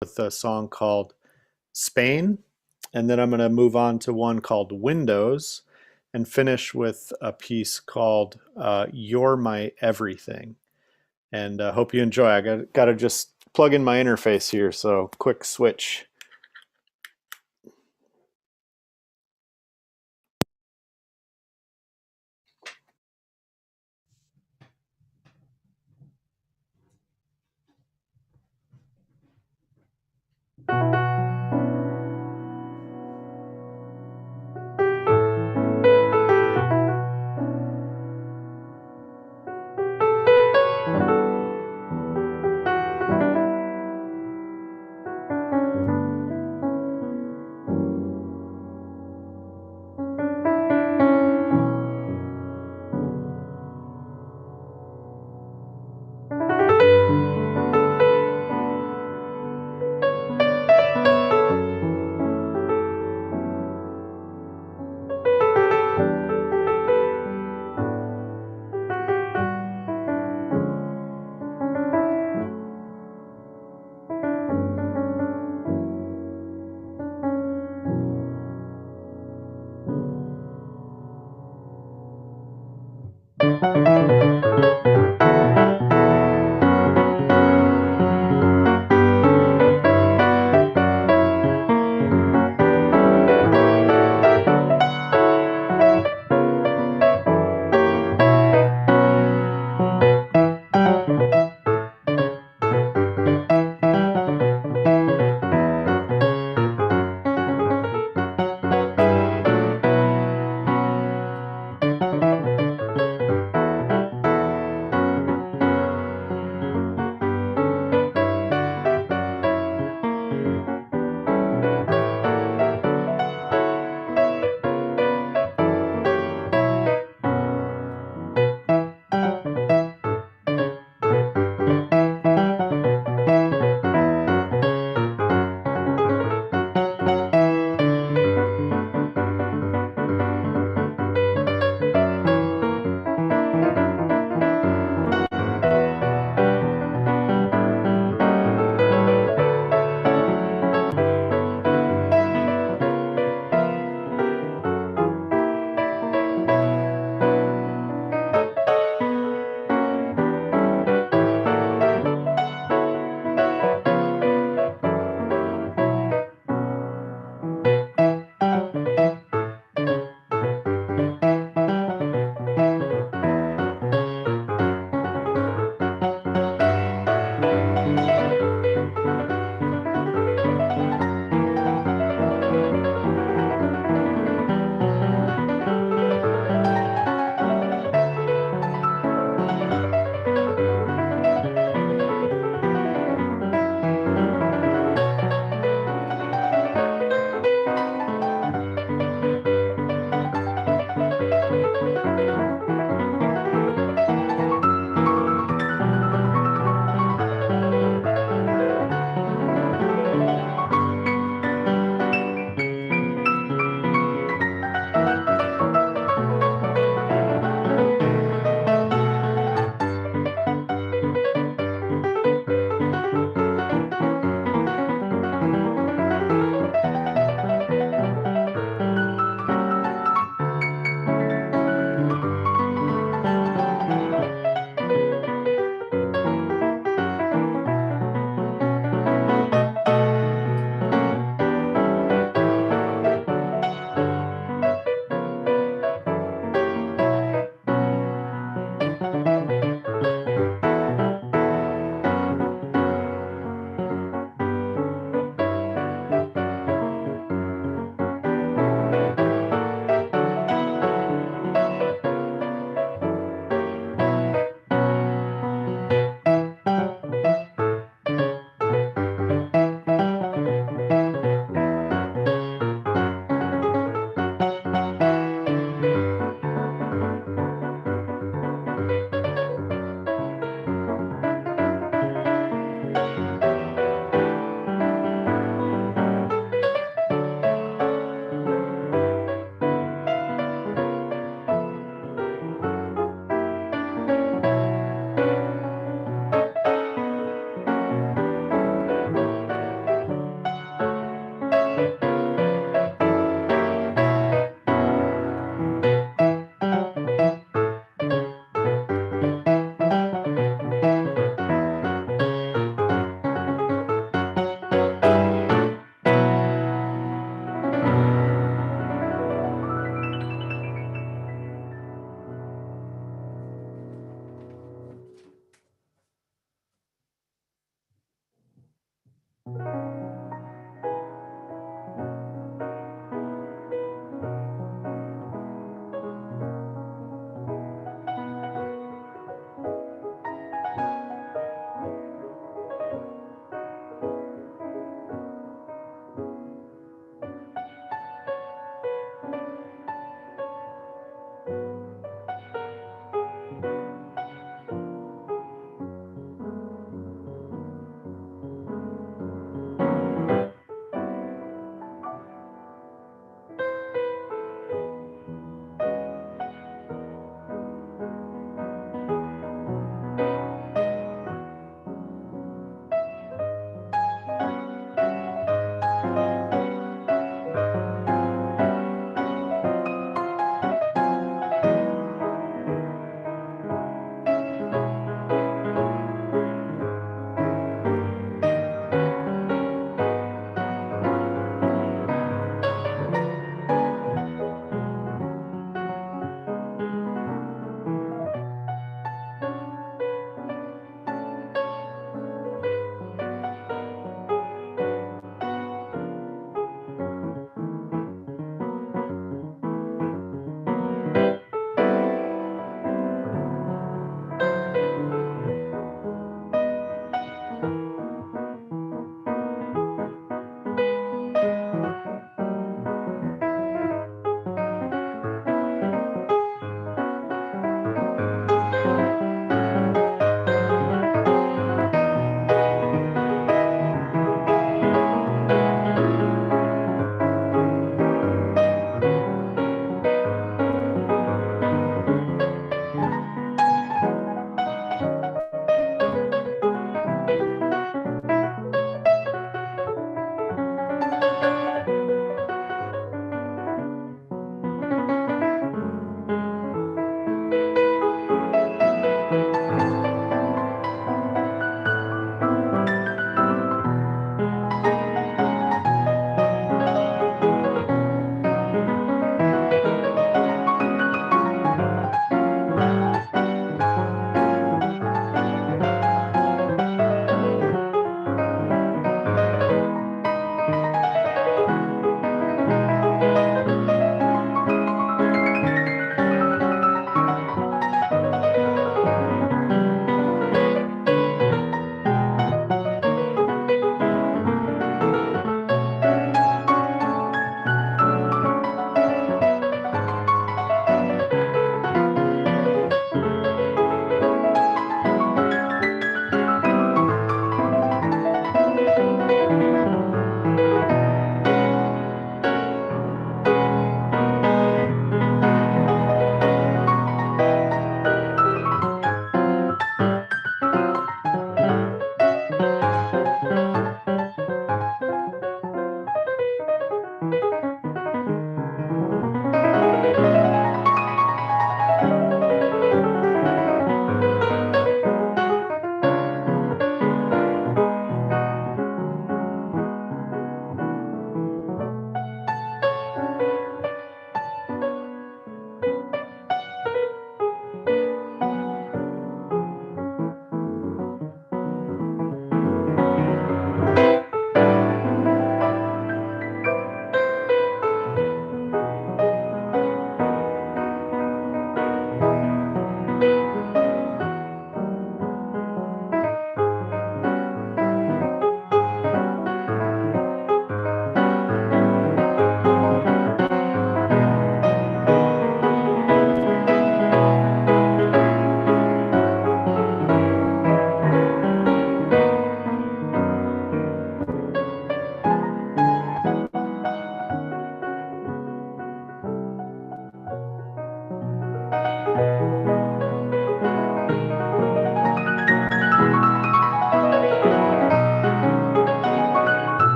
with a song called Spain, and then I'm going to move on to one called Windows, and finish with a piece called You're My Everything. And hope you enjoy. I got to just plug in my interface here, so quick switch.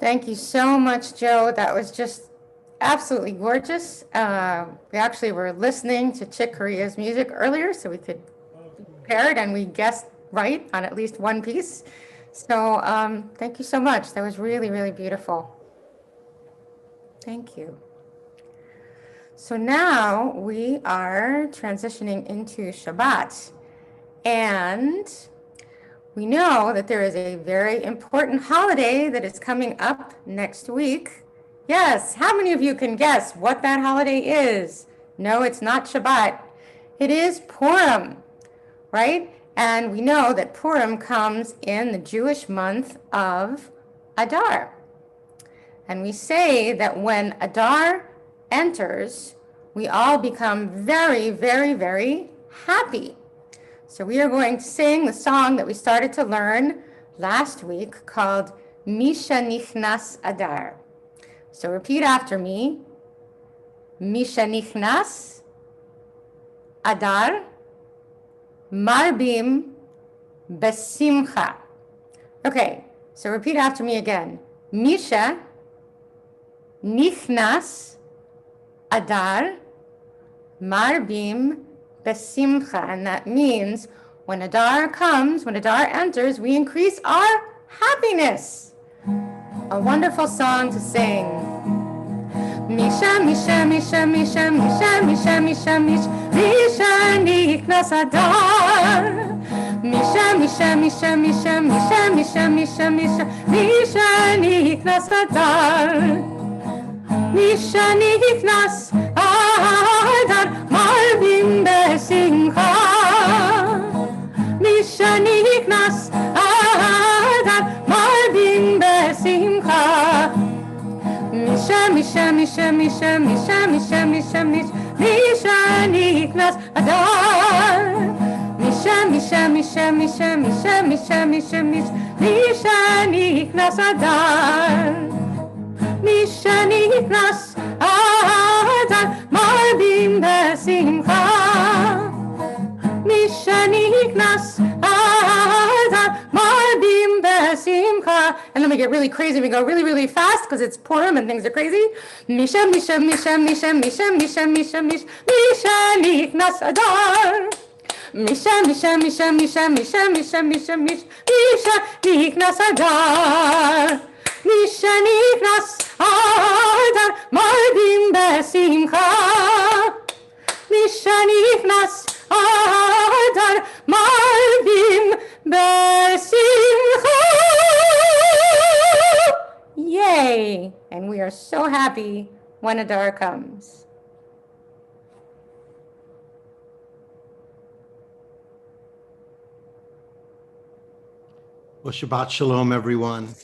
Thank you so much, Joe. That was just absolutely gorgeous. We actually were listening to Chick Corea's music earlier so we could compare it, and we guessed right on at least one piece. So thank you so much. That was really, really beautiful. Thank you. So now we are transitioning into Shabbat. And we know that there is a very important holiday that is coming up next week. Yes, how many of you can guess what that holiday is? No, it's not Shabbat. It is Purim, right? And we know that Purim comes in the Jewish month of Adar. And we say that when Adar enters, we all become very, very, very happy. So we are going to sing the song that we started to learn last week called Misha Nichnas Adar. So repeat after me. Misha Nichnas Adar Marbim Besimcha. Okay, so repeat after me again. Misha Nichnas Adar Marbim Besimcha. And that means when Adar comes, when Adar enters, we increase our happiness. A wonderful song to sing. Misha, Misha, Misha, Misha, Misha, Misha, Misha, Misha, Misha, Nichnas Adar. Misha, Misha, Misha, Misha, Misha, Misha, Misha, Misha, Misha, Nichnas Adar. Misha Nichnas Adar Marbim Besimcha. Misha Nichnas Adar Marbim Besimcha. Misha, Misha, Misha, Misha, Misha, Misha, Misha, Misha Nichnas Adar. Misha, Misha, Misha, Misha, Misha, Misha, Misha, Misha Nichnas Adar. Misha Nichnas Adar Marbim Besimcha. Misha Nichnas Adar Marbim Besimcha. And then we get really crazy. We go really, really fast because it's Purim and things are crazy. Misha, Misha, Misha, Misha, Misha, Misha, Misha, Misha, Misha Nichnas Adar. Misha, Misha, Misha, Misha, Misha, Misha, Misha, Misha Nichnas Adar. Misha Nichnas Adar Marbim Besimcha. Misha Nichnas Adar Marbim Besimcha. Yay! And we are so happy when Adar comes. Well, Shabbat Shalom, everyone.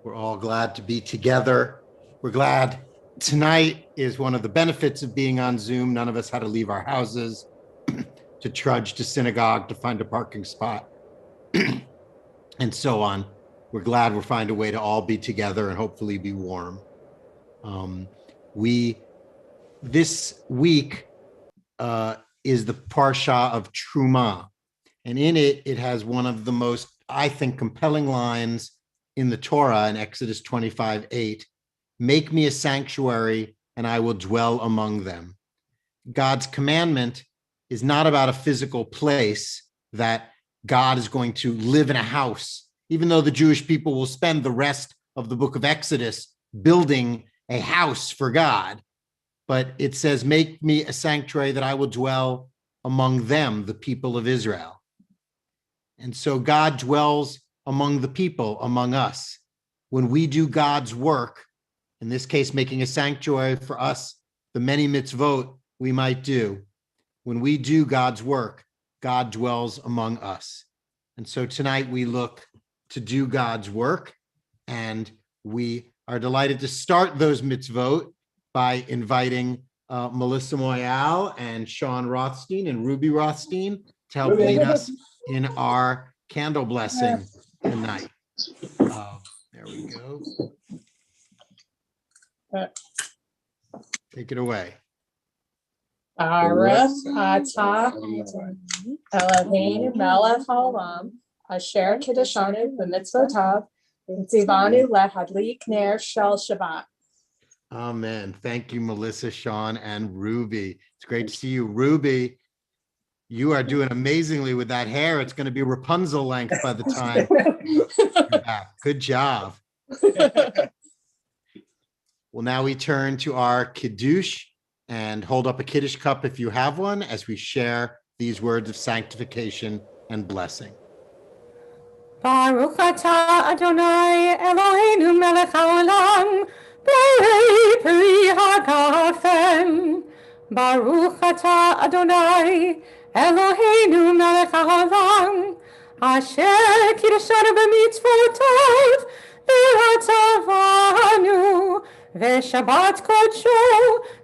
We're all glad to be together. We're glad tonight is one of the benefits of being on Zoom. None of us had to leave our houses to trudge to synagogue to find a parking spot and so on. We're glad we'll find a way to all be together and hopefully be warm. This week is the Parsha of Truma. And in it, it has one of the most, I think, compelling lines in the Torah in Exodus 25:8. Make me a sanctuary and I will dwell among them. God's commandment is not about a physical place that God is going to live in a house, even though the Jewish people will spend the rest of the book of Exodus building a house for God. But it says, make me a sanctuary that I will dwell among them, the people of Israel. And so God dwells among the people, among us. When we do God's work, in this case, making a sanctuary for us, the many mitzvot we might do, when we do God's work, God dwells among us. And so tonight we look to do God's work, and we are delighted to start those mitzvot by inviting Melissa Moyal and Sean Rothstein and Ruby Rothstein to help lead us in our candle blessing tonight. There we go. Take it away. Baruch atah Eloheinu melech haolam asher kiddushanu b'mitzvotav Tzivanu lehadlik ner shel Shabbat. Amen. Thank you, Melissa, Sean, and Ruby. It's great to see you. Ruby, you are doing amazingly with that hair. It's going to be Rapunzel length by the time you're back. Good job. Well, now we turn to our Kiddush, and hold up a Kiddush cup if you have one as we share these words of sanctification and blessing. Baruch atah Adonai Eloheinu melech haolam, borei peri hagafen. Baruch atah Adonai Eloheinu melech haolam, asher kiddushanu b'mitzvotov v'hatzavanu v'shabbat kodsho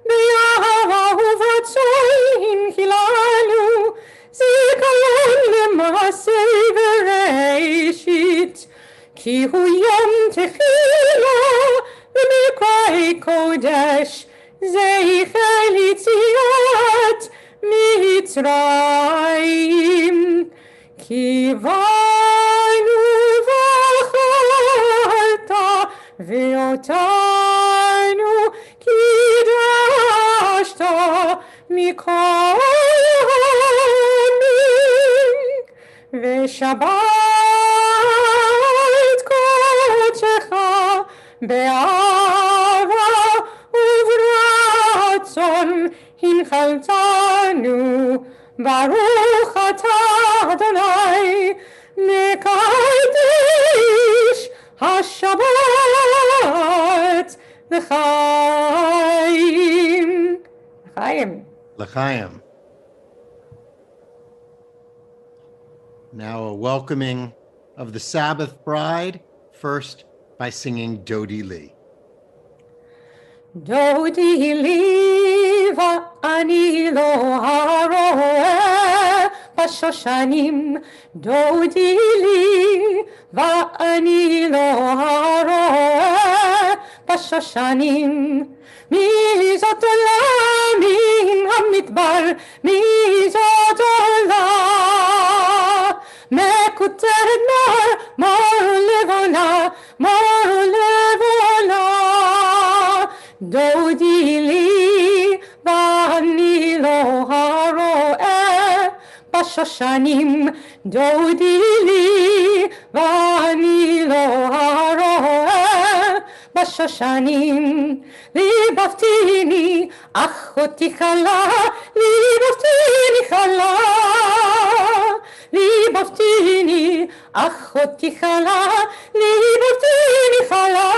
b'yahava u'v'ratzoin hilanu. Zikaron le'masei v'reishit, ki hu yom techila v'mikrei kodesh, zeicher litziat Mitzrayim. Ki vaynu v'acharta v'otanu kidashta mikol V'shabbat kodecha be'ava uv'ratzon hinchaltanu. Baruch atah Adonai mekadesh hashabbat l'chaim. L'chaim. L'chaim. Now a welcoming of the Sabbath bride, first by singing Dodi Li. Dodi li va'ani lo haroeh b'shoshanim. Dodi li va'ani lo haroeh b'shoshanim. Mi zot olam min hamidbar, mi zot olam מקוטרת מור לבונה, מור לבונה. דודי לי ואני לא הרואה בשושנים. דודי לי ואני לא הרואה בשושנים. ליבבתיני אחותי כלה, ליבבתיני כלה. ליבבתיני אחותי כלה, ליבבתיני כלה.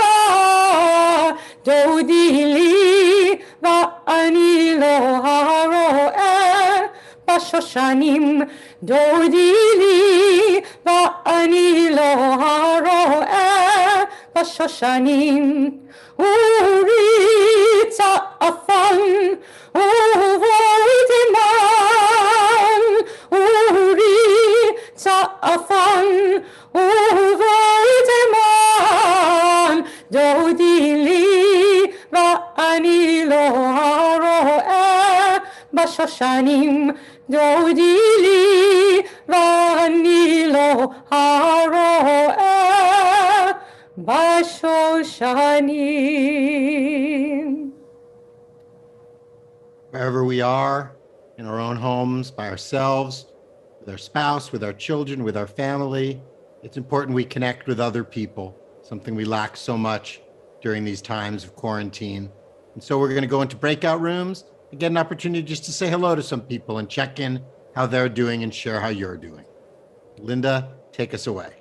דודי לי ואני לא הרואה בשושנים. דודי לי ואני לא הרואה בשושנים. וריצה אפן ובוי תימן, וריצה אפן ובוי תימן. דודי לי ואני לא הרואה בשושנים. דודי לי ואני לא הרואה בשושנים. Wherever we are, in our own homes, by ourselves, with our spouse, with our children, with our family, it's important we connect with other people, something we lack so much during these times of quarantine. And so we're going to go into breakout rooms and get an opportunity just to say hello to some people and check in how they're doing and share how you're doing. Linda, take us away.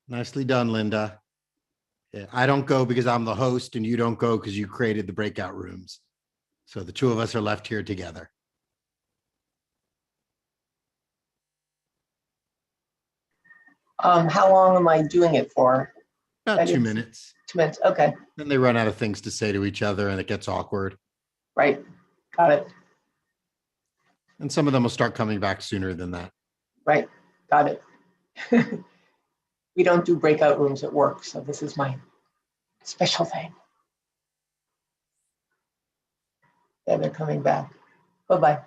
Nicely done, Linda. I don't go because I'm the host, and you don't go because you created the breakout rooms. So the two of us are left here together. How long am I doing it for? About 2 minutes. 2 minutes, okay, Then they run out of things to say to each other and it gets awkward. right. Got it. And some of them will start coming back sooner than that. Right. Got it. We don't do breakout rooms at work, so this is my special thing. Yeah, they're coming back. Bye-bye.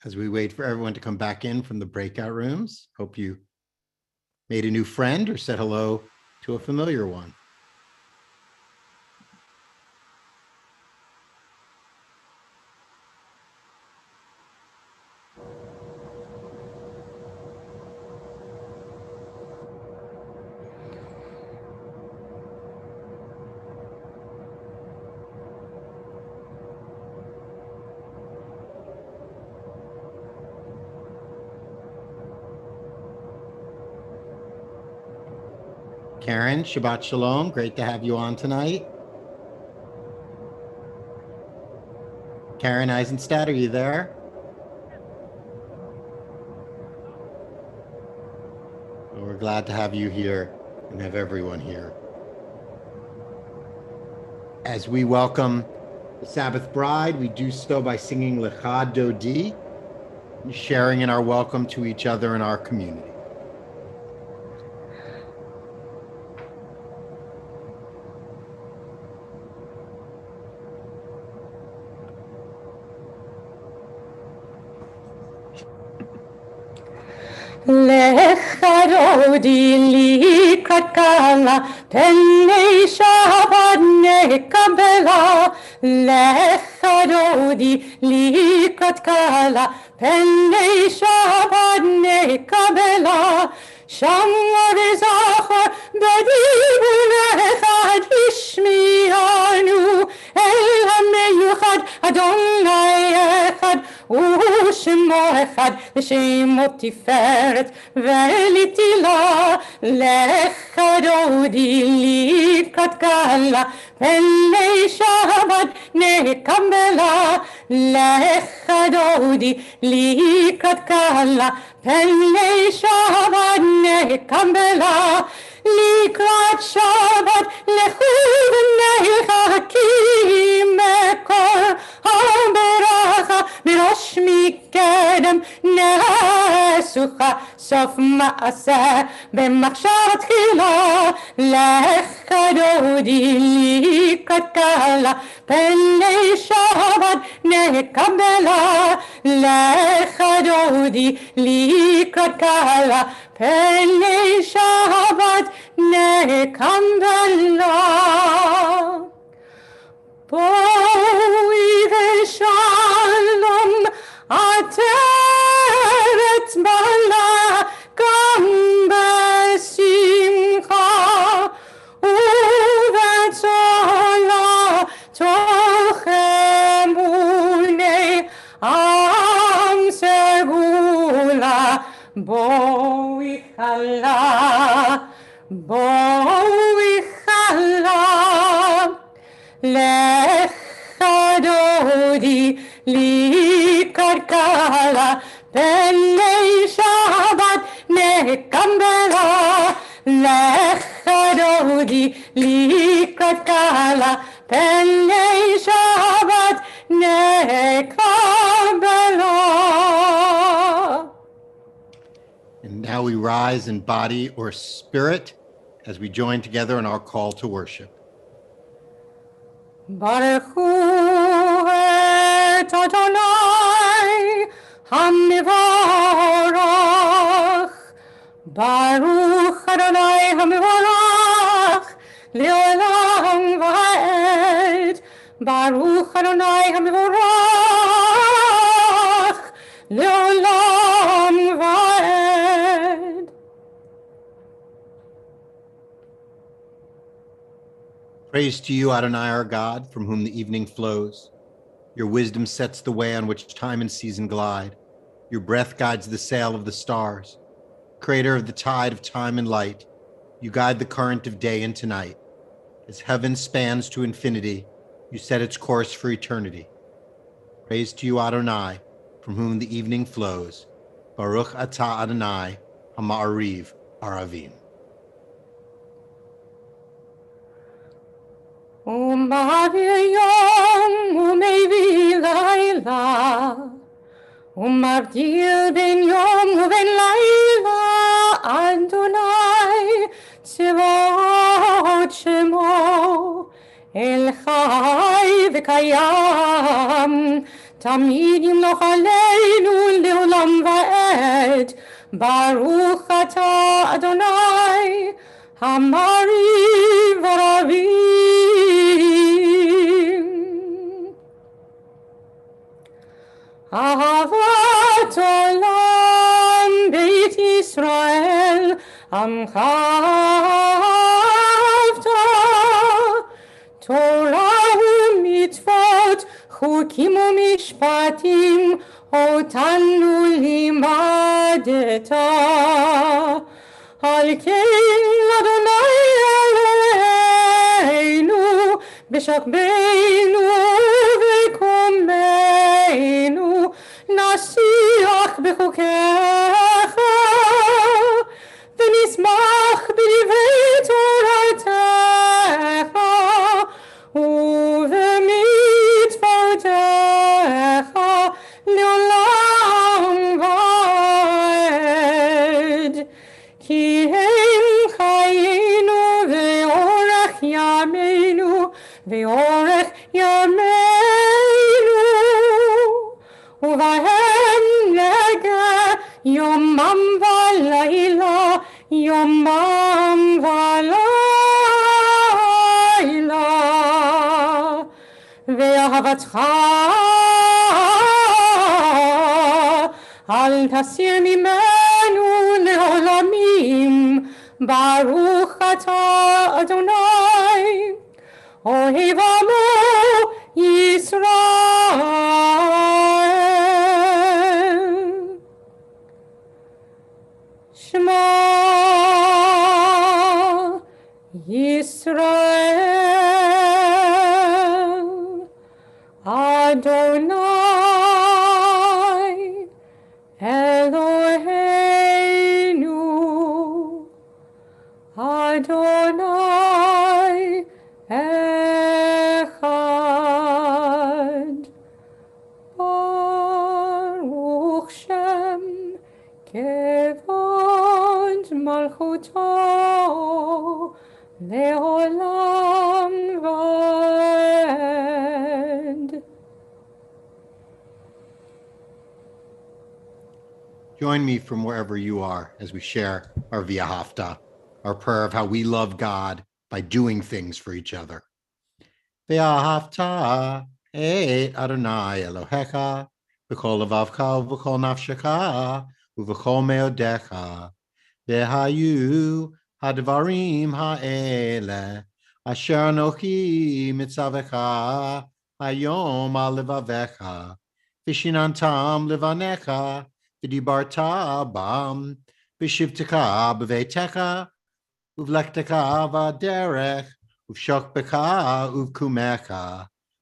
As we wait for everyone to come back in from the breakout rooms, hope you made a new friend or said hello to a familiar one. Karen, Shabbat Shalom. Great to have you on tonight. Karen Eisenstadt, are you there? Well, we're glad to have you here and have everyone here. As we welcome the Sabbath bride, we do so by singing Lecha Dodi, sharing in our welcome to each other and our community. Lecha Dodi likrat Challah, Penei Shabbat nekabela. Lecha Dodi likrat Challah, Penei Shabbat nekabela. Shabbat Zakhor b'dibur echad ishmi'anu, El HaMeyuchad Adonai echad, ושמו אחד לשם תפארת ולתהילה. לך דודי לקראת קהלה, פני שבת נקבלה. לך דודי לקראת קהלה, פני שבת נקבלה. לקראת שבת לכו ונחכים מקור הברכה, בראש מקדם נעשוכה, סוף מעשה במחשבה תחילה. לך דודי לקראת קהלה, פני שבת נקבלה. לך דודי לקראת קהלה, פני שבת נקבלה. בואי ושלום עטרת בלה, גם בשמחה ובצלה, תוך אמוני עם סגולה. בואי כלה, בואי כלה, לך דודי לקראת קהלה, פני שבת נקבלה. לך דודי לקראת קהלה, פני שבת נקבלה. And now we rise in body or spirit as we join together in our call to worship. ברכו את אדוני המבורך, ברוך אדוני המבורך לעולם ועד. ברוך אדוני המבורך לעולם ועד. Praise to you, Adonai, our God, from whom the evening flows. Your wisdom sets the way on which time and season glide. Your breath guides the sail of the stars. Creator of the tide of time and light, you guide the current of day into night. As heaven spans to infinity, you set its course for eternity. Praise to you, Adonai, from whom the evening flows. Baruch atah Adonai, ha'ma'ariv aravim. ומעביר יום ומביא לילה, ומבדיל בין יום ובין לילה, אדוני צבאות שמו. אל חי וקיים, תמיד ימלוך עלינו לעולם ועד. ברוך אתה אדוני, המעריב הרבים. אהבת עולם בית ישראל, עמך אהבת. תורה ומצוות, חוקים ומשפטים, אותנו לימדת. על כן אדוני אלוהינו, בשכבנו ובקומנו, נשיח בחוקיך, ונשמח בדברי תורתך, ובמצוותיך לעולם ועד. כי הם חיינו ואורך ימינו, ואורך ימינו, ובהם נגע יומם ולילה, יומם ולילה. ואהבתך אל תסיר ממנו לעולמים. ברוך אתה אדוני, אוהב עמו ישראל. שמע ישראל, אדוני אלוהינו, אדוני אחד. ברוך שם כבוד מלכותו לעולם Join me from wherever you are as we share our V'ahavta, our prayer of how we love God by doing things for each other. V'ahavta et Adonai Elohecha v'kol levavcha v'kol nafshecha v'kol meodecha v'hayu hadvarim ha'ele asher anochi mitzavecha hayom al levavecha v'shinantam levanecha v'dibarta bam v'shivtecha b'veitecha uvlekteka v'derech uvshokbeka uvkumecha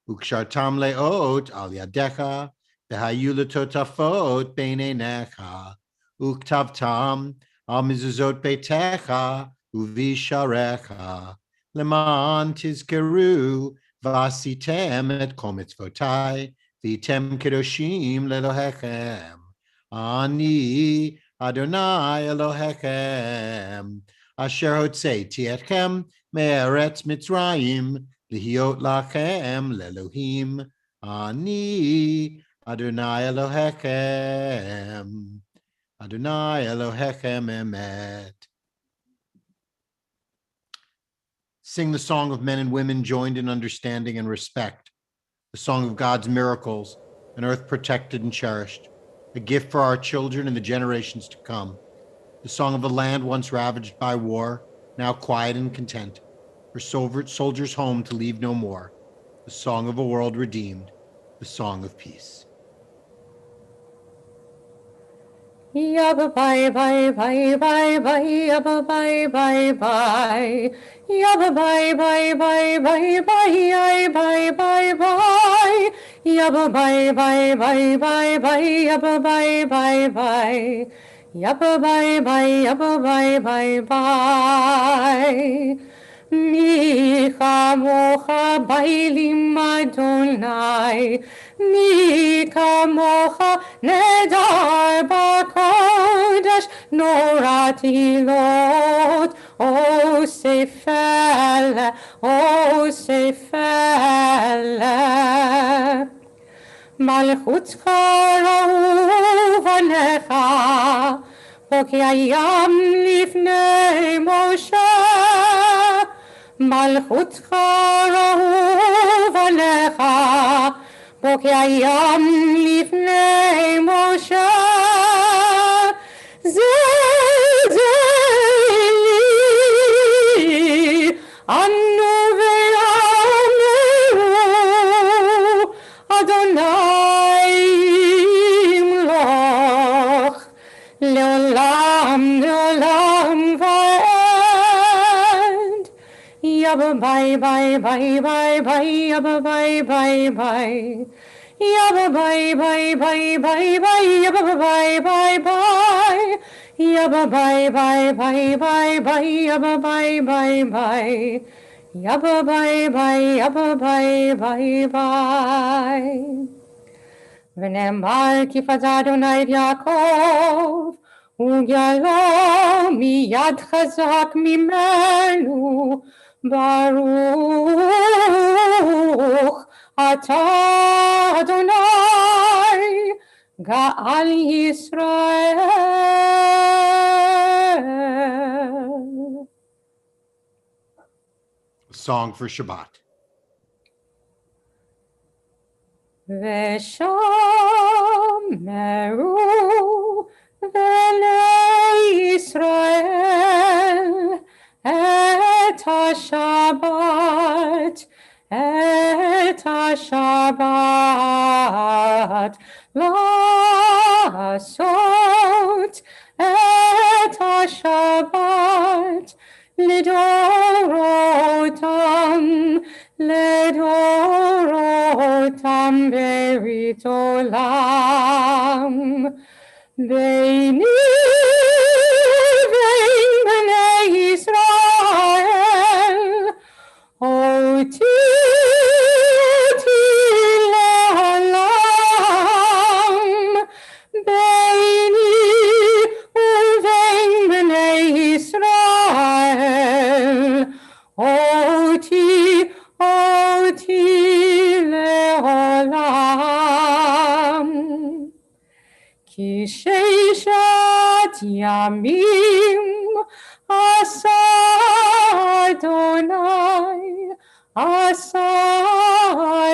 ukshartam leot al yadecha v'hayu letotafot beinenecha uktavtam al mezuzot beitecha uvisharecha leman tizkeru v'asitem et kol mitzvotai v'item kedoshim lelohechem ani Adonai Elohechem Asher hotzeiti etchem me'eretz Mitzrayim lihiot lachem lelohim ani Adonai Elohechem Adonai Elohechem emet. Sing the song of men and women joined in understanding and respect, the song of God's miracles, an earth protected and cherished, a gift for our children and the generations to come. The song of a land once ravaged by war, now quiet and content, for soldiers home to leave no more. The song of a world redeemed, the song of peace. Yabba bye bye bye bye bye yabba bye bye bye yabba bye bye bye bye bye bye bye bye yabba bye bye bye bye bye yabba bye bye bye yabba bye bye yabba bye bye bye Mi kamocha bailim Adonai, mi kamocha nedar b'kodesh, norati lot, o sefele, o sefele. Malchutcha rauvanecha, porque ayam lifnei Moshe. Malchutcha rauvanecha, porque ayam lifnei Moshe. Zedeli, anu ve'ameru, Adonai imloch, leolam, leolam va'ed. Yabba bye bye bye bye bye, yabba bye bye bye. Yabba bye bye bye bye bye, yabba bye bye bye. Yabba bye bye bye bye bye, yabba bye bye bye. Yabba bye bye, yabba bye bye bye. ונאמר כי פדה אדוני את יעקב, וגאלו מיד חזק ממנו, ברוך אתה אדוני, גאל ישראל. A song for Shabbat. ושמרו בני ישראל את השבת, את השבת, לעשות את השבת לדורותם, לדורותם ברית עולם. ביני ובין בני ישראל, אותי לעולם. ביני ובין בני ישראל, אותי לעולם. כי שישה ימים עשה אדוני, עשה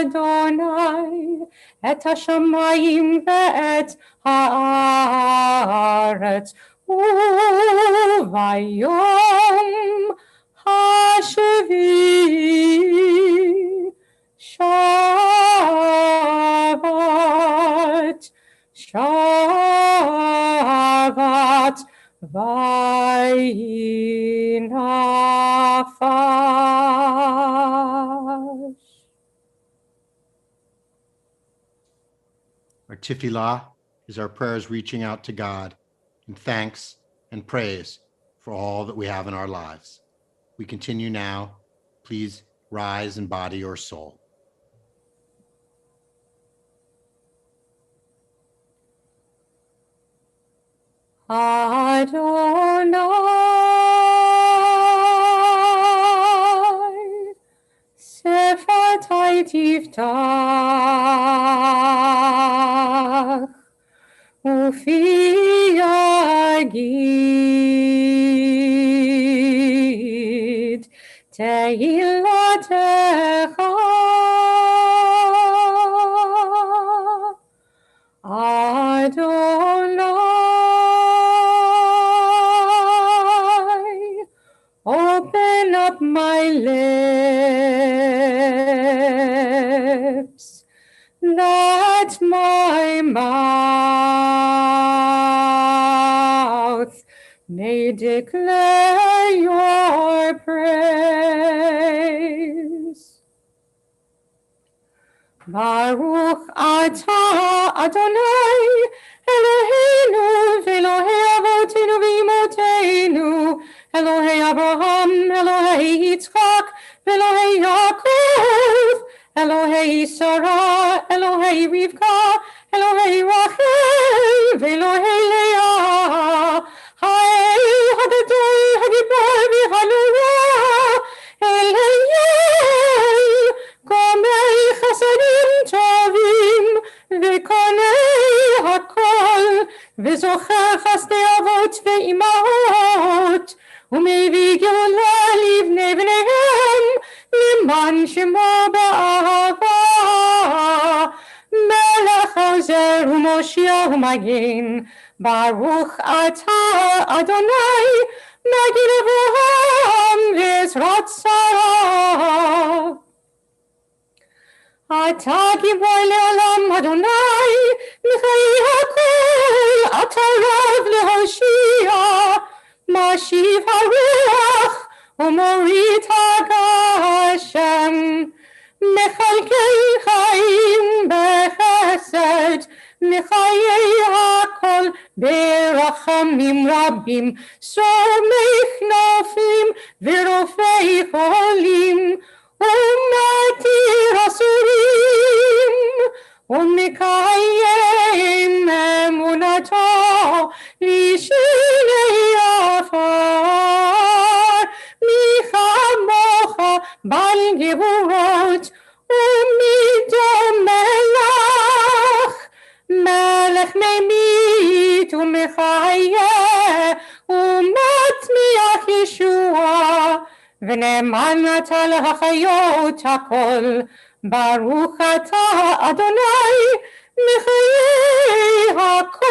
אדוני את השמיים ואת הארץ, וביום השביעי שבת, שבת, ויהי נפש. Our tefillah is our prayers reaching out to God in thanks and praise for all that we have in our lives. We continue now. Please rise in body or soul. Adonai, Sefatai tiftach, Ufi yagid, Tehilatecha, Adonai, open up my lips, that my mouth may declare your praise. Baruch atah Adonai, Eloheinu v'Elohei avotenu v'imotenu, Elohei Abraham, Elohei Yitzchak, v'Elohei Yaakov, Elohei Sarah, Elohei Rivka, Elohei Rachel, v'Elohei Leah, Ha'el Hagadol Hagibor v'Halurah, Eliyel, Gomel Chasadim Tovim, v'Konei Hakol, v'Zocher Chasdei Avot v'Imahot, ומביא גאולה לבני בניהם, למען שמו באהבה. מלך עוזר ומושיע ומגן, ברוך אתה אדוני, מגן אברהם ועזרת שרה. אתה גיבור לעולם אדוני, מחיי הכל, אתה רב להושיע. משיב הרוח ומוריד הגשם, מחלקי חיים בחסד, מחיי הכל ברחמים רבים, סומך נופלים ורופאי חולים, ומתיר אסורים, ומקיים אמונתו לשני עפר. מי כמוך בעל גבורות ומדומה לך, מלך ממית ומחיה ומצמיח ישועה, ונאמן אתה להחיות הכל. ברוך אתה אדוני מחיי הכל.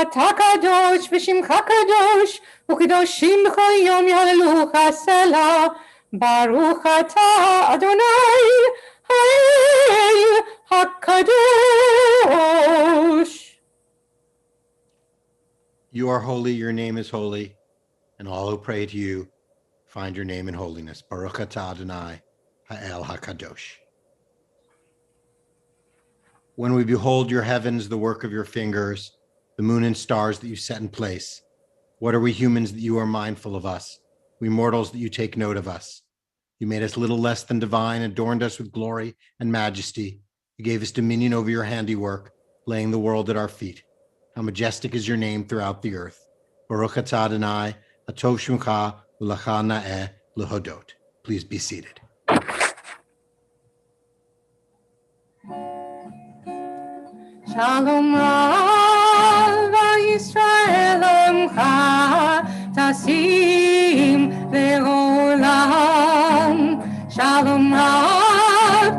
אתה קדוש ושמך קדוש, וקדושים בכל יום יהללוך סלה. ברוך אתה אדוני האל הקדוש. You are holy, your name is holy, and all who pray to you find your name in holiness. Baruch atah Adonai ha'el hakadosh. When we behold your heavens, the work of your fingers, the moon and stars that you set in place, what are we humans that you are mindful of us? We mortals that you take note of us. You made us little less than divine, adorned us with glory and majesty. You gave us dominion over your handiwork, laying the world at our feet. How majestic is your name throughout the earth. Baruch atah Adonai, atov shemcha u'lacha na'eh lehodot. Please be seated. Shalom ישראל עמך תשים לעולם. שלום רב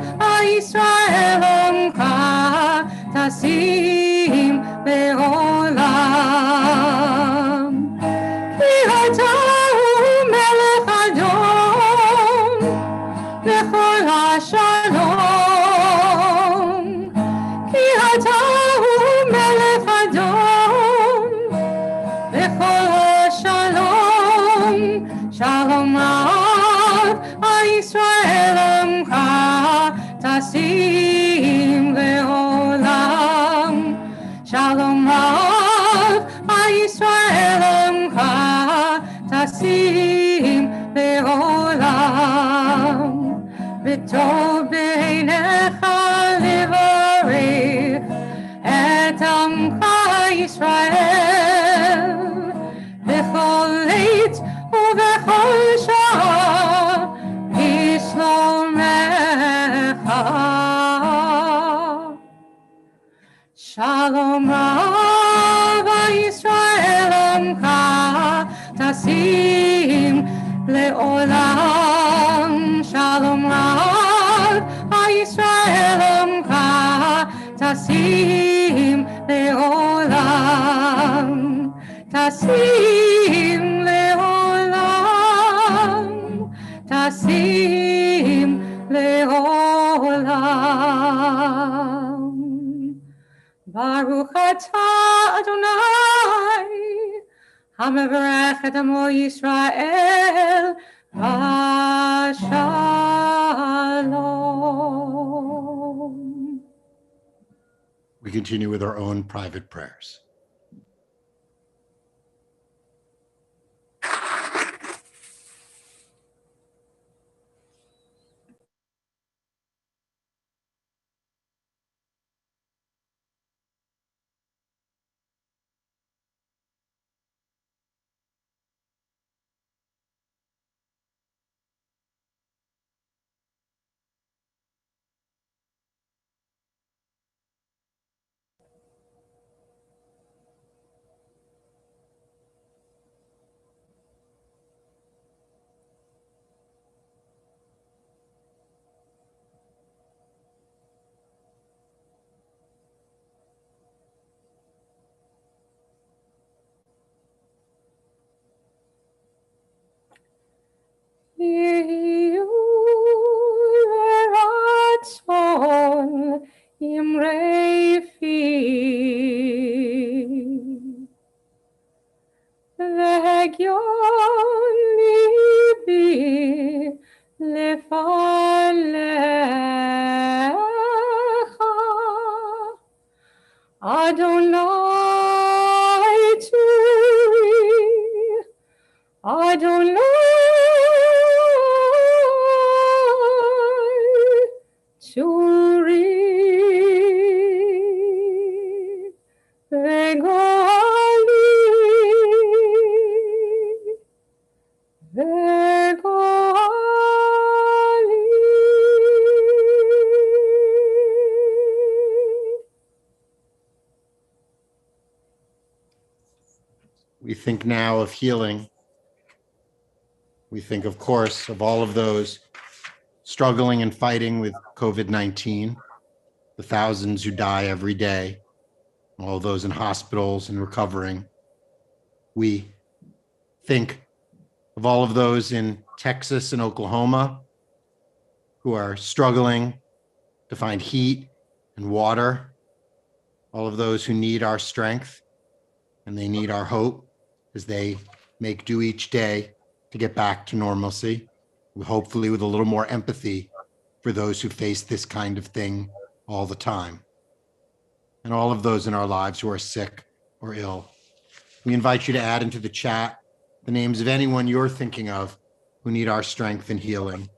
ישראל עמך תשים לעולם. כי אתה הוא מלך אדום לכל השלום. כי אתה הוא מלך אדום לכל השלום. שלום רב ישראל עמך תשים לעולם. שלום רב ישראל עמך תשים לעולם. וטוב בעיניך לברך את עמך ישראל בכל עת ובכל שעה בשלומך. שלום רב ישראל עמך תשים לעולם. שלום רב ישראל עמך תשים לעולם. תשים לעולם. תשים לעולם. ברוך אתה אדוני המברך את עמו ישראל בשלום. We continue with our own private prayers. יהיו לרצון אמרי פי והגיון ליבי לפניך. אדוני צורי, אדוני צורי וגואלי וגואלי. We think now of healing. We think, of course, of all of those struggling and fighting with COVID-19, the thousands who die every day, all those in hospitals and recovering. We think of all of those in Texas and Oklahoma who are struggling to find heat and water, all of those who need our strength and they need our hope as they make do each day to get back to normalcy, hopefully with a little more empathy for those who face this kind of thing all the time. And all of those in our lives who are sick or ill. We invite you to add into the chat the names of anyone you're thinking of who need our strength and healing.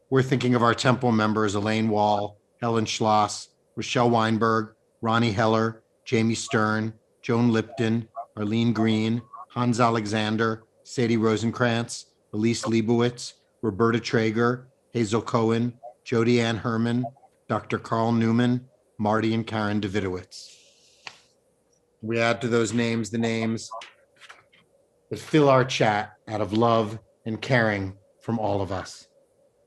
We're thinking of our temple members, Elaine Wall, Helen Schloss, Rochelle Weinberg, Ronnie Heller, Jamie Stern, Joan Lipton, Arlene Green, Hans Alexander, Sadie Rosenkrantz, Elise Leibowitz, Roberta Traeger, Hazel Cohen, Jody Ann Herman, Dr. Carl Newman, Marty and Karen Davidowitz. We add to those names the names that fill our chat out of love and caring from all of us.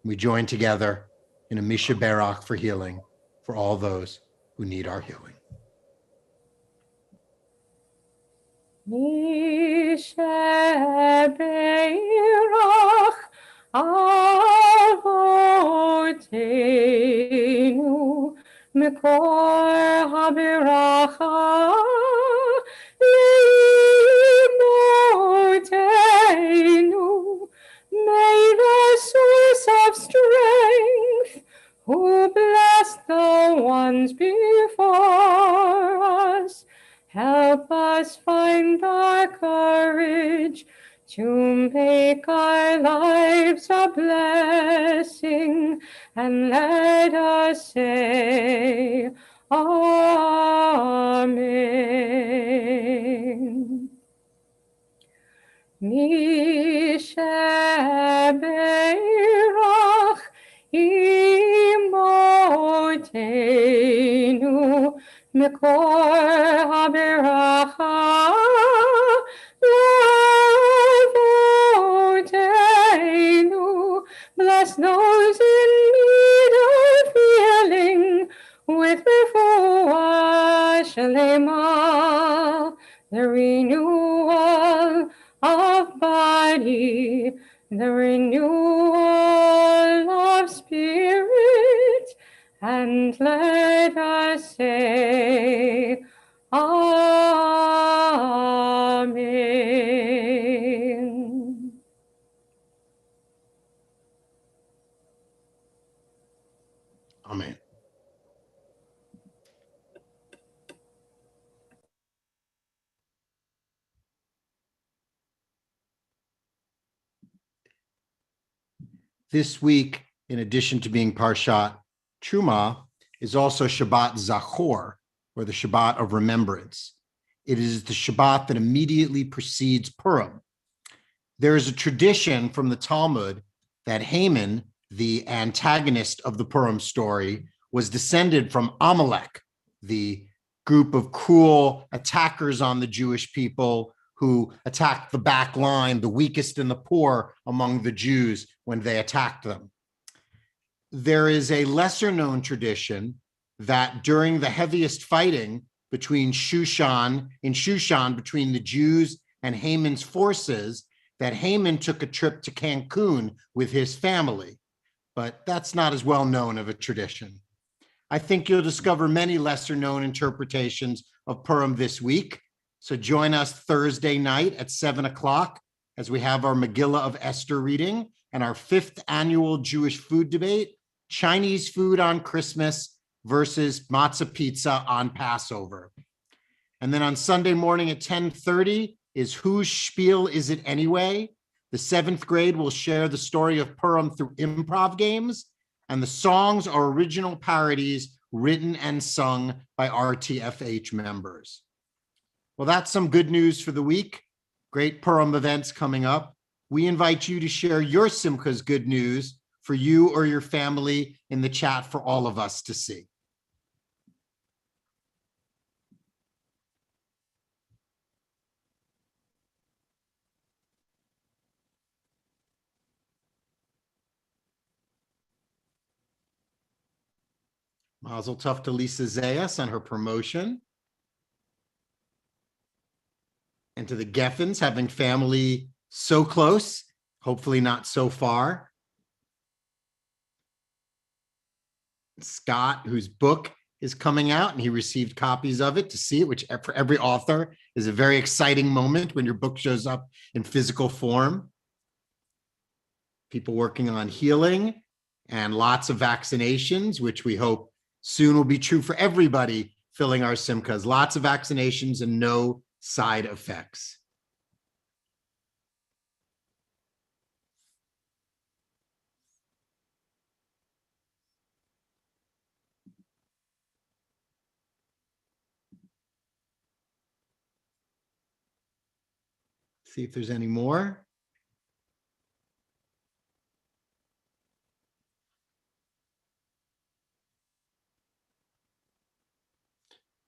We join together in a Misha Berach for healing for all those who need our healing. Misha Berach Avotenu Mikor HaBeracha Leimotenu. May the source of strength, who blessed the ones before us, help us find the courage to make our lives a blessing, and let us say, Amen. Misha Berach Imotenu Mikor HaBeracha Lavotenu. Bless those in need of healing with refuah shlema, the renewal of body, the renewal of spirit, and let us say, Amen. Amen. This week, in addition to being Parshat Truma, is also Shabbat Zakhor, or the Shabbat of Remembrance. It is the Shabbat that immediately precedes Purim. There is a tradition from the Talmud that Haman, the antagonist of the Purim story, was descended from Amalek, the group of cruel attackers on the Jewish people who attacked the back line, the weakest and the poor among the Jews when they attacked them. There is a lesser known tradition that during the heaviest fighting between Shushan between the Jews and Haman's forces, that Haman took a trip to Cancun with his family, but that's not as well known of a tradition. I think you'll discover many lesser known interpretations of Purim this week. So join us Thursday night at 7:00 as we have our Megillah of Esther reading and our 5th annual Jewish food debate, Chinese food on Christmas versus matzah pizza on Passover. And then on Sunday morning at 10:30 is Whose Spiel Is It Anyway? The 7th grade will share the story of Purim through improv games, and the songs are original parodies written and sung by RTFH members. Well, that's some good news for the week. Great Purim events coming up. We invite you to share your Simcha's good news for you or your family in the chat for all of us to see. Mazel tov to Lisa Zayas on her promotion. And to the Geffens having family so close, hopefully not so far. Scott, whose book is coming out, and he received copies of it to see it, which for every author is a very exciting moment when your book shows up in physical form. People working on healing and lots of vaccinations, which we hope soon will be true for everybody filling our simchas. Lots of vaccinations and no side effects. See if there's any more.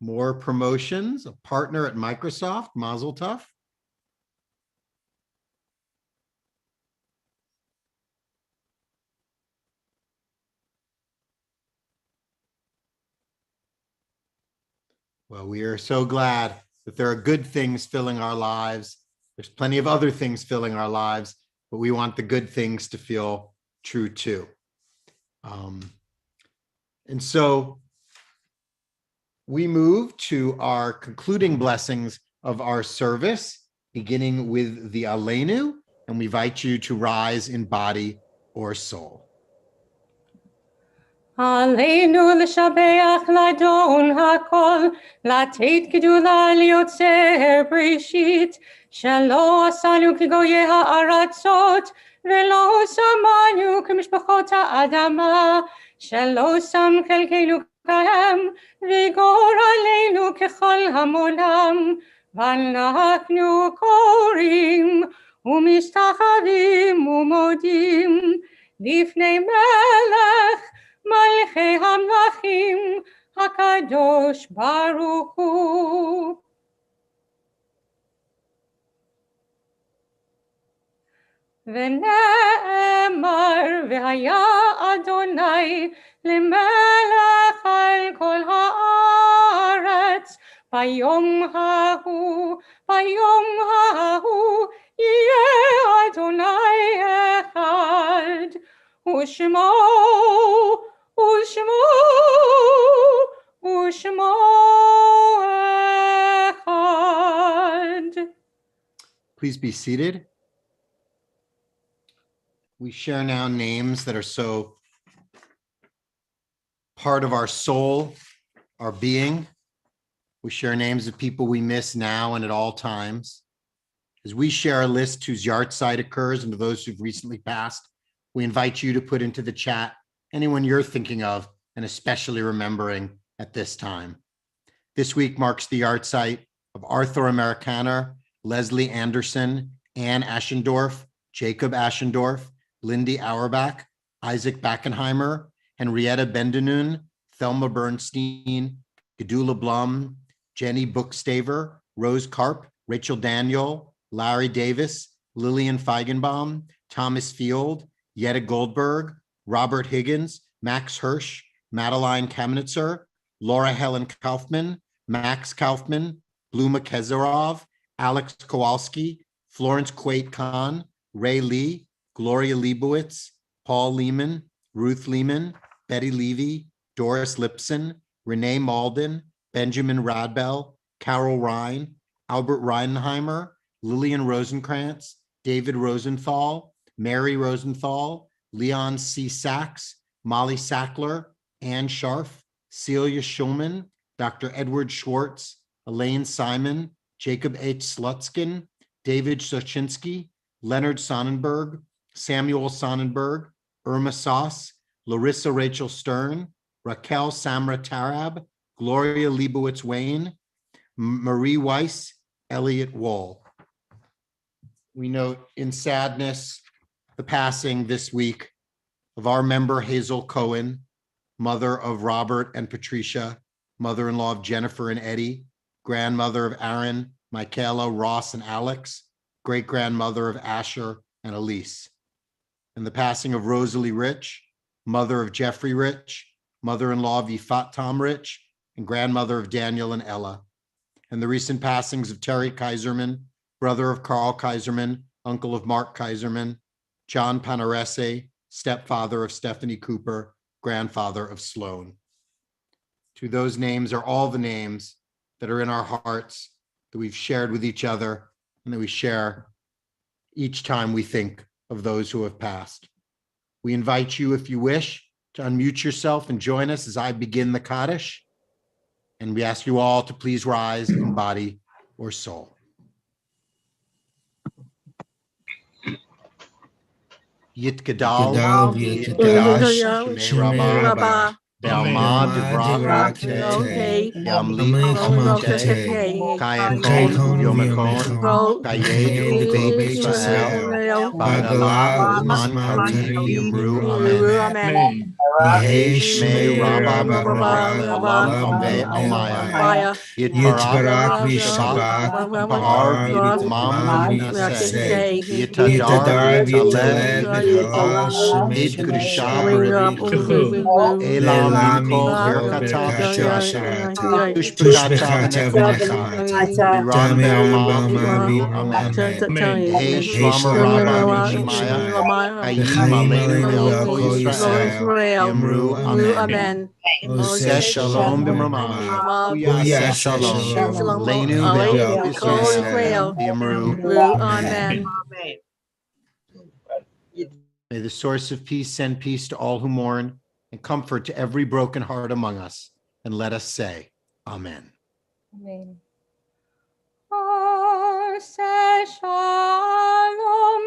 more promotions, a partner at Microsoft, Mazel Tov. Well, we are so glad that there are good things filling our lives. There's plenty of other things filling our lives, but we want the good things to feel true too. And so we move to our concluding blessings of our service, beginning with the Aleinu, and we invite you to rise in body or soul. עלינו לשבח לאדון הכל, לתת גדולה ליוצר בראשית, שלא עשנו כגויי הארצות, ולא שמנו כמשפחות האדמה, שלא שם חלקנו כהם, וגור עלינו ככל המולם, ואנחנו קוראים ומשתחווים ומודים לפני מלך מלכי המלכים הקדוש ברוך הוא. ונאמר והיה אדוני למלך על כל הארץ ביום ההוא יהיה אדוני אחד ושמו אחד. Please be seated. We share now names that are so part of our soul, our being. We share names of people we miss now and at all times. As we share a list whose yahrzeit occurs and to those who've recently passed, we invite you to put into the chat anyone you're thinking of and especially remembering at this time. This week marks the yahrzeit of Arthur Amerikaner, Leslie Anderson, Anne Aschendorf, Jacob Aschendorf, Lindy Auerbach, Isaac Backenheimer, Henrietta Bendenun, Thelma Bernstein, Gedula Blum, Jenny Bookstaver, Rose Karp, Rachel Daniel, Larry Davis, Lillian Feigenbaum, Thomas Field, Yetta Goldberg, Robert Higgins, Max Hirsch, Madeline Kamenitzer, Laura Helen Kaufman, Max Kaufman, Bluma Kezarov, Alex Kowalski, Florence Quaid Khan, Ray Lee, Gloria Leibowitz, Paul Lehman, Ruth Lehman, Betty Levy, Doris Lipson, Renee Malden, Benjamin Radbell, Carol Ryan, Albert Reinheimer, Lillian Rosenkrantz, David Rosenthal, Mary Rosenthal, Leon C. Sachs, Molly Sackler, Ann Scharf, Celia Schulman, Dr. Edward Schwartz, Elaine Simon, Jacob H. Slutskin, David Sochinsky, Leonard Sonnenberg, Samuel Sonnenberg, Irma Sauce, Larissa Rachel Stern, Raquel Samra Tarab, Gloria Leibowitz Wayne, Marie Weiss, Elliot Wall. We note in sadness the passing this week of our member Hazel Cohen, mother of Robert and Patricia, mother-in-law of Jennifer and Eddie, grandmother of Aaron, Michaela, Ross, and Alex, great-grandmother of Asher and Elise. And the passing of Rosalie Rich, mother of Jeffrey Rich, mother-in-law of Yifat Tom Rich, and grandmother of Daniel and Ella. And the recent passings of Terry Kaiserman, brother of Carl Kaiserman, uncle of Mark Kaiserman, John Panarese, stepfather of Stephanie Cooper, grandfather of Sloan. To those names are all the names that are in our hearts that we've shared with each other and that we share each time we think of those who have passed. We invite you, if you wish, to unmute yourself and join us as I begin the Kaddish. And we ask you all to please rise in body or soul. Yitgadal, Yitgadash, Shemei Rabbah, Be'alma Devra Te, Yamlichu Te, Kayam Kon Yomekon, Kayed Beit Yisrael, Bagala Uzman Karim Yimru Amen. Yehi Shmei Rabba Barak Olam Ave Almaya Yitbarak Vishabak Bahar Vitmam Vinaseh Yitadar Vitalel Vital Ed Kudusha Barabit Elam Mikol Berkata B'Shashat Tushbekata V'Necha Ram Be'alma V'Yimru Amen Yehi Shlama Rabba Mishmaya Hayim Aleinu Ve'al Kol Yisrael Yimru Amen Oseh Shalom B'Mrama Uyaseh Shalom Aleinu Ve'al Yisrael Yimru Amen. May the source of peace send peace to all who mourn and comfort to every broken heart among us. And let us say, Amen. Amen. Aseh shalom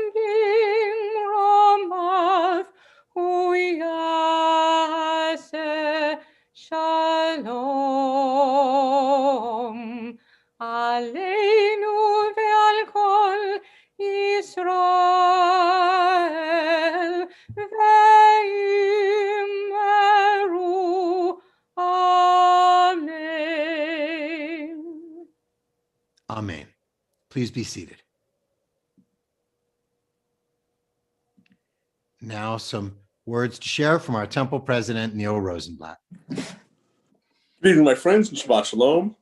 bimromav, uyaseh shalom aleinu ve'al kol Yisrael ve'immeru. Amen. Amen. Please be seated. Now some words to share from our temple president, Neil Rosenblatt. Good evening, my friends, and Shabbat Shalom.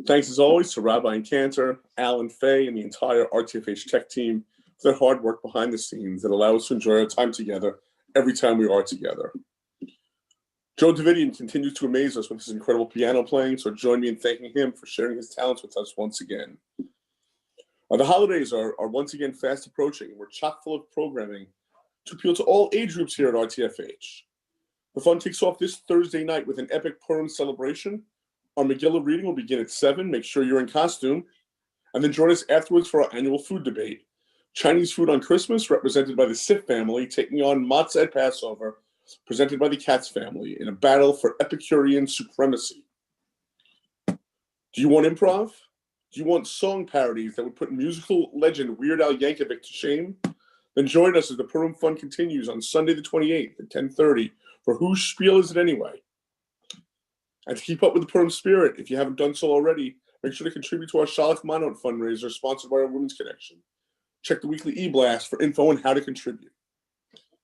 Thanks as always to Rabbi and Cantor, Alan Fay, and the entire RTFH tech team for their hard work behind the scenes that allow us to enjoy our time together every time we are together. Joe Davidian continues to amaze us with his incredible piano playing, so join me in thanking him for sharing his talents with us once again. The holidays are once again fast approaching. We're chock full of programming to appeal to all age groups here at RTFH. The fun kicks off this Thursday night with an epic Purim celebration. Our Megillah reading will begin at 7. Make sure you're in costume. And then join us afterwards for our annual food debate. Chinese food on Christmas, represented by the Sif family, taking on matzah at Passover, presented by the Katz family, in a battle for Epicurean supremacy. Do you want improv? Do you want song parodies that would put musical legend Weird Al Yankovic to shame? Then join us as the Purim fun continues on Sunday the 28th at 10:30 for Whose Spiel Is It Anyway? And to keep up with the Purim spirit, if you haven't done so already, make sure to contribute to our Shalach Manot fundraiser sponsored by our Women's Connection. Check the weekly e-blast for info on how to contribute.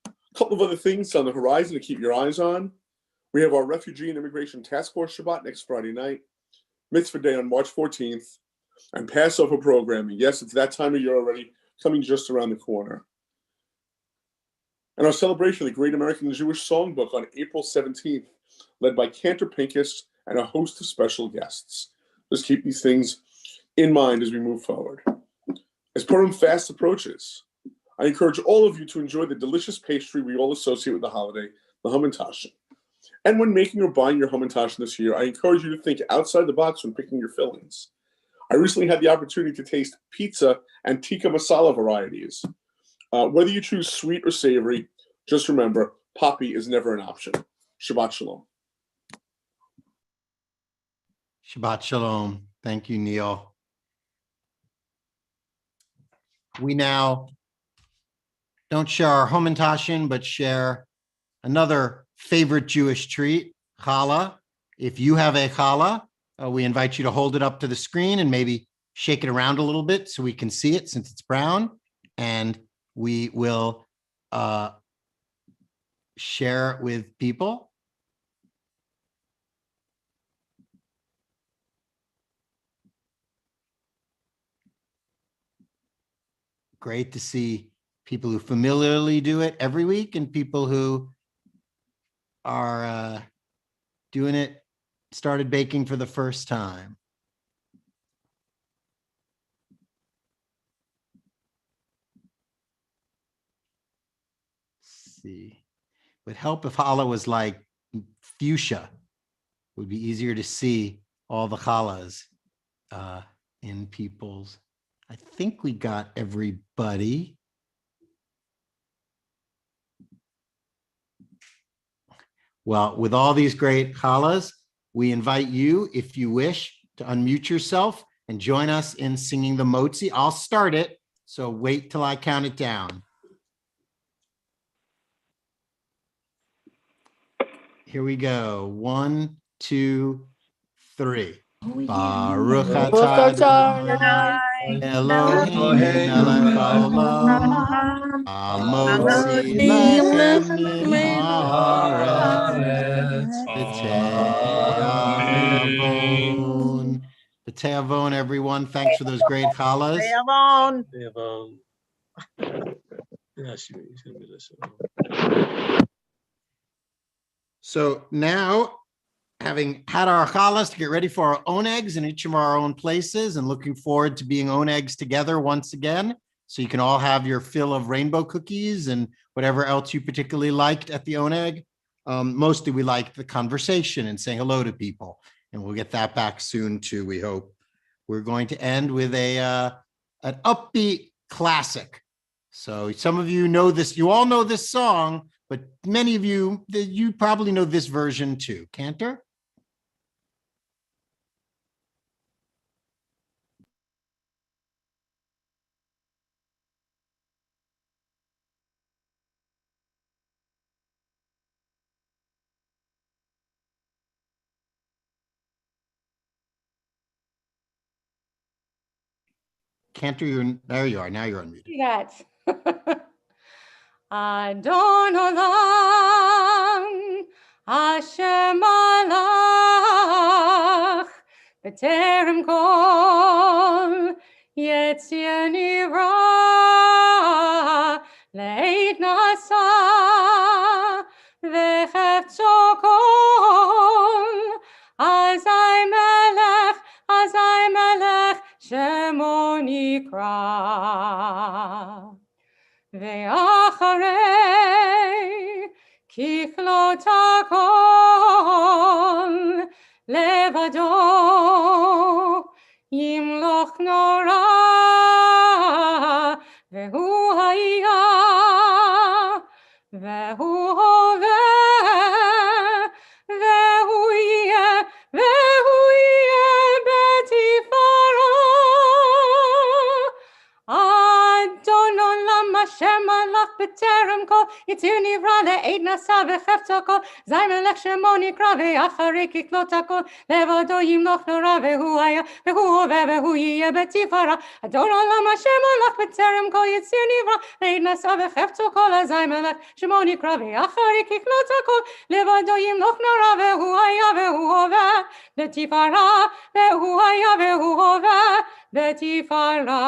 A couple of other things on the horizon to keep your eyes on. We have our Refugee and Immigration Task Force Shabbat next Friday night, Mitzvah Day on March 14th, and Passover programming. Yes, it's that time of year already, coming just around the corner. And our celebration of the Great American Jewish Songbook on April 17th, led by Cantor Pincus and a host of special guests. Let's keep these things in mind as we move forward. As Purim fast approaches, I encourage all of you to enjoy the delicious pastry we all associate with the holiday, the Hamantashen. And when making or buying your Hamantashen this year, I encourage you to think outside the box when picking your fillings. I recently had the opportunity to taste pizza and tikka masala varieties. Whether you choose sweet or savory, just remember, poppy is never an option. Shabbat Shalom. Shabbat Shalom. Thank you, Neil. We now don't share our Hamantashen, but share another favorite Jewish treat, Challah. If you have a Challah, we invite you to hold it up to the screen and maybe shake it around a little bit so we can see it since it's brown. And we will share it with people. Great to see people who familiarly do it every week and people who are doing it, started baking for the first time. Let's see. It would help if challah was like fuchsia. It would be easier to see all the challahs in people's. I think we got everybody. Well, with all these great challahs, we invite you, if you wish, to unmute yourself and join us in singing the motzi. I'll start it, so wait till I count it down. Here we go. 1, 2, 3. Baruch Baruch atah Adonai, Eloheinu melech haolam, hamotzi lechem min haaretz b'te'avon. B'te'avon, everyone. Thanks for those great challahs. So now, having had our challahs to get ready for our own eggs in each of our own places and looking forward to being own eggs together once again, so you can all have your fill of rainbow cookies and whatever else you particularly liked at the own egg. Mostly we liked the conversation and saying hello to people, and we'll get that back soon too, we hope. We're going to end with an upbeat classic. So some of you know this, you all know this song, but many of you, you probably know this version too. Cantor? Cantor, there you are. Now you're unmuted. That. Adon Olam, Hashem Malach, B'terem Kol, Yetzir Nira, Leit Nasa, V'chefzo Kol, Azai Melech, Shemo Nikra. ואחרי ככלות הכל לבדו ימלוך נורא והוא היה והוא הווה והוא יהיה בתפארה. Adon Olam Hashem Malach B'terem Kol Yitzir Nivra Le'ed Nasa V'chefzo Kol Zay Melech Shemo Nikra Ve'acharei Kiklot HaKol Levado Yimloch Nora Ve'hu Haya Ve'hu Hoveh Ve'hu Yiyeh B'tifara. Adon Olam Hashem Malach B'terem Kol Yitzir Nivra Le'ed Nasa V'chefzo Kol Zay Melech Shemo Nikra Ve'acharei Kiklot HaKol Levado Yimloch Nora Ve'hu Haya Ve'hu Hoveh B'tifara Ve'hu Haya Ve'hu Hoveh בתפארה.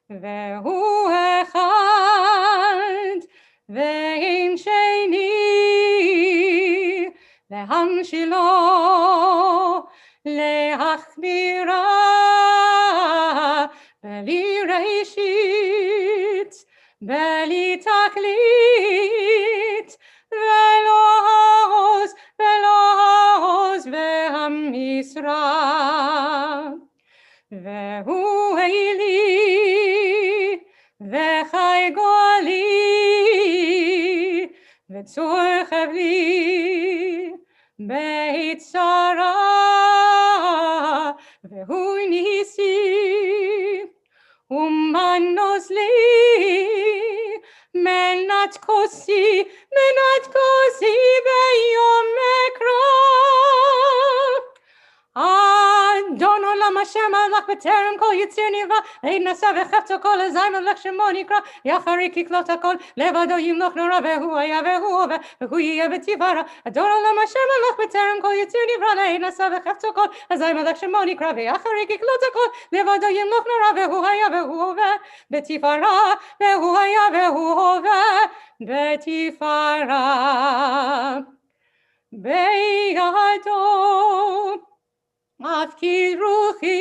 והוא אחד ואין שני להמשילו להחבירה בלי ראשית בלי תכלית ולא העוז והמשרה. והוא אלי וחי גואלי וצור חבלי בעת צרה. והוא ניסי ומנוז לי מנת כוסי ביום מקרא. Adon Olam Hashem Malach B'terem Kol Yitzir Nivra Le'ed Nasa V'chefzo Kol Azay Melech Shemo Nikra Yacharei Kiklot HaKol Levado Yimloch Nora Ve'hu Haya Ve'hu Hoveh Ve'hu Yiyeh B'tifara. Adon Olam Hashem Malach B'terem Kol Yitzir Nivra Le'ed Nasa V'chefzo Kol Azay Melech Shemo Nikra Yacharei Kiklot HaKol Levado Yimloch Nora Ve'hu Haya Ve'hu Hoveh B'tifara Ve'hu Haya Ve'hu Hoveh B'tifara. Be'yado Afki ruchi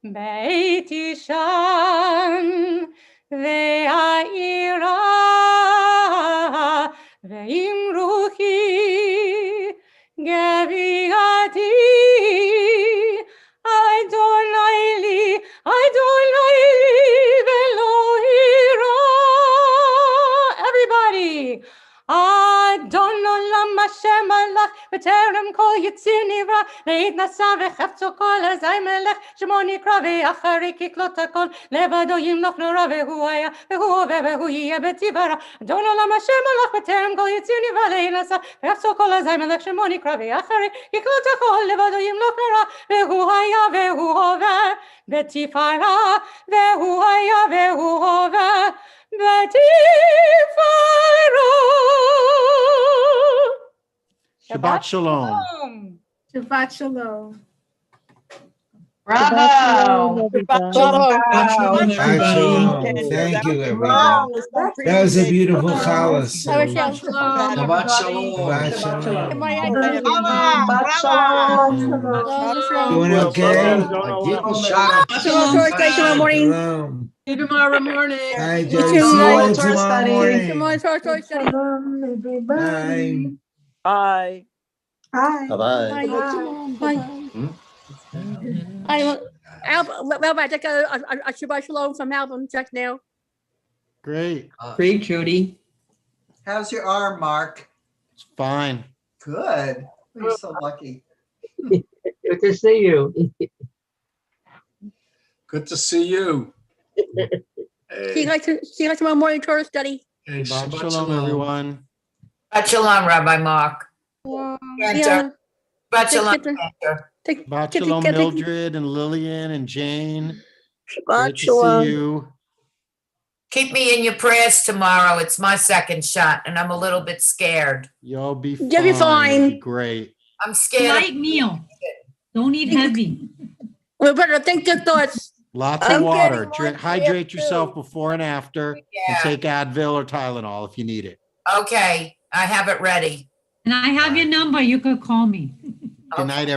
beit ishan ve'aira ve'im ruchi geviati Adonai li ve'lo ira. Everybody. Adon Olam Hashem Malach בטרם כל יציר נברא, להתנשא וחפצו כל אזי מלך, שמו נקרא ואחרי ככלות הכל, לבדו ימלוך נורא והוא היה, והוא הווה והוא יהיה בצברה. אדון עולם אשר מלך בטרם כל יציר נברא, להתנשא וחפצו כל אזי מלך, שמו נקרא ואחרי ככלות הכל, לבדו ימלוך נורא והוא היה והוא הווה בתפארה, והוא היה והוא הווה בתפארה. Shabbat Shalom. Shabbat Shalom. Bravo. Shalom, everybody. Thank you, everyone. That was a beautiful Challah. Shabbat Shalom. Shabbat Shalom. Doing okay? Tomorrow morning. Shalom. See you tomorrow morning. Hi, You Joe. too, See you guys. tomorrow morning. Tomorrow, Torah study. Bye. Bye. Hi. Bye-bye. Bye. Rabbi, take a Shabbat Shalom from Alvin. Check now. Great. Great, Jody. How's your arm, Mark? It's fine. Good. You're so lucky. Good to see you. Good to see you. See you guys tomorrow morning, Torah study. Hey, Shabbat Shalom, everyone. Shabbat Shalom, Rabbi Mark. Yeah. Shabbat Shalom, Cantor. Shabbat Shalom, Mildred and Lillian and Jane. Shabbat Great to Shalom. see you. Keep me in your prayers tomorrow. It's my second shot, and I'm a little bit scared. You'll be fine. You'll be fine. It'll be great. I'm scared. Light meal. Don't eat heavy. We better think your thoughts. Lots I'm of water. getting Hydrate too. yourself before and after. And Yeah. take Advil or Tylenol if you need it. Okay, I have it ready. And I have your number. You could call me. Good night, everyone.